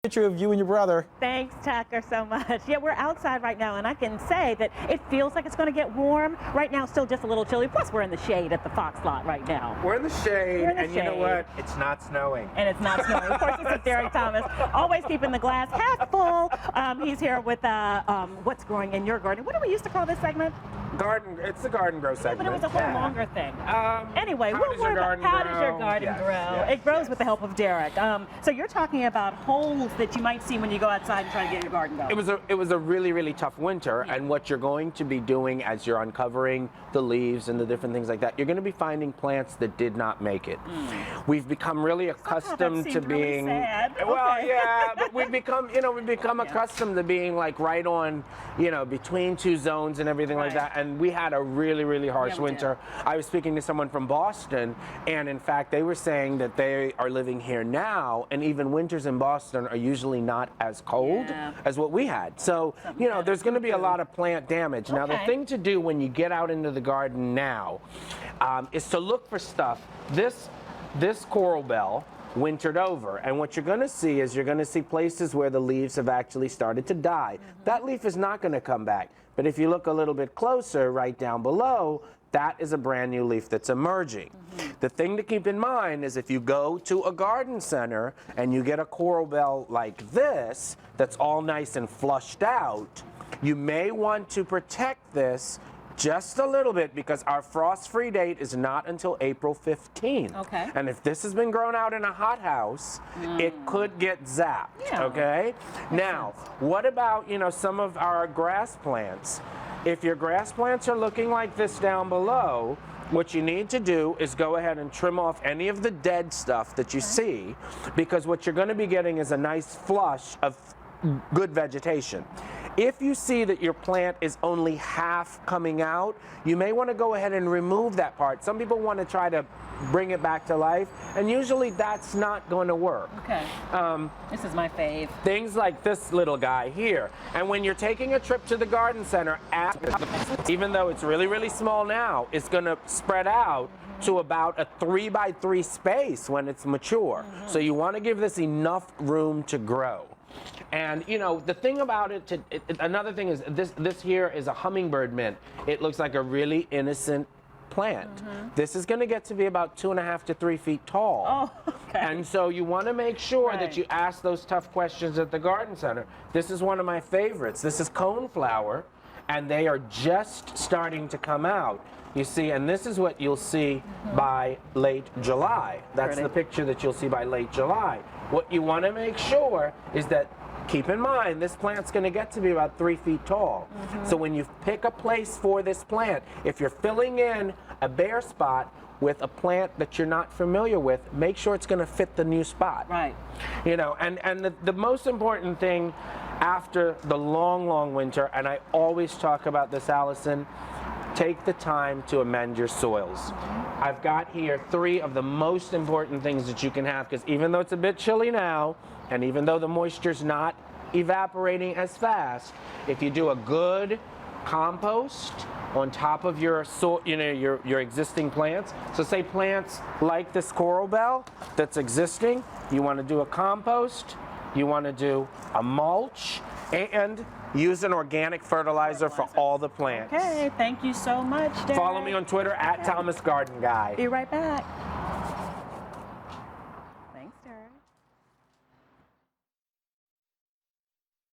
Picture of you and your brother. Thanks, Tucker, so much. Yeah, we're outside right now, and I can say that it feels like it's going to get warm. Right now, still just a little chilly. Plus, we're in the shade at the Fox lot right now. We're in the shade, We're in the and you know shade. what? It's not snowing. And it's not snowing. Of course, this is Derek Thomas, always keeping the glass half full. He's here with what's growing in your garden. What do we used to call this segment? Garden. It's the garden grow segment. But it was a whole longer thing. Anyway, how does your garden how grow? does your garden Yes, grow? yes, It grows yes. with the help of Derek. So you're talking about holes that you might see when you go outside and try to get your garden going. It was a really tough winter, and what you're going to be doing as you're uncovering the leaves and the different things like that, you're going to be finding plants that did not make it. We've become really accustomed to being really sad. well, Okay. yeah, but we've become accustomed to being like right on, between two zones and everything like Right. that. And we had a really harsh Yeah, we winter. I was speaking to someone from Boston, and in fact, they were saying that they are living here now, and even winters in Boston are usually not as cold Yeah. as what we had. So, there's going to be a lot of plant damage. Now, the Okay. thing to do when you get out into the garden now is to look for stuff. This coral bell wintered over, and what you're going to see is you're going to see places where the leaves have actually started to die. That leaf is not going to come back, but if you look a little bit closer right down below, that is a brand new leaf that's emerging. The thing to keep in mind is if you go to a garden center and you get a coral bell like this that's all nice and flushed out, you may want to protect this just a little bit because our frost-free date is not until April 15th. Okay. And if this has been grown out in a hothouse, it could get zapped, Yeah. okay? Now, what about, some of our grass plants? If your grass plants are looking like this down below, what you need to do is go ahead and trim off any of the dead stuff that you see, because what you're going to be getting is a nice flush of good vegetation. If you see that your plant is only half coming out, you may want to go ahead and remove that part. Some people want to try to bring it back to life, and usually that's not going to work. Okay. This is my fave. Things like this little guy here. And when you're taking a trip to the garden center, even though it's really small now, it's going to spread out to about a 3x3 space when it's mature. So you want to give this enough room to grow. And the thing about it, another thing is this here is a hummingbird mint. It looks like a really innocent plant. This is going to get to be about 2.5 to 3 feet tall. Oh, okay. And so you want to make sure Right. that you ask those tough questions at the garden center. This is one of my favorites. This is coneflower, and they are just starting to come out. You see, and this is what you'll see by late July. That's Pretty. the picture that you'll see by late July. What you want to make sure is that, keep in mind, this plant's going to get to be about 3 feet tall. So when you pick a place for this plant, if you're filling in a bare spot with a plant that you're not familiar with, make sure it's going to fit the new spot. Right. And the most important thing after the long winter, and I always talk about this, Allison, take the time to amend your soils. I've got here 3 of the most important things that you can have, because even though it's a bit chilly now, and even though the moisture's not evaporating as fast, if you do a good compost on top of your your existing plants, so say plants like this coral bell that's existing, you want to do a compost, you want to do a mulch, and use an organic fertilizer for all the plants. Okay, thank you so much, Derek. Follow me on Twitter at Thomas Garden Guy. Be right back.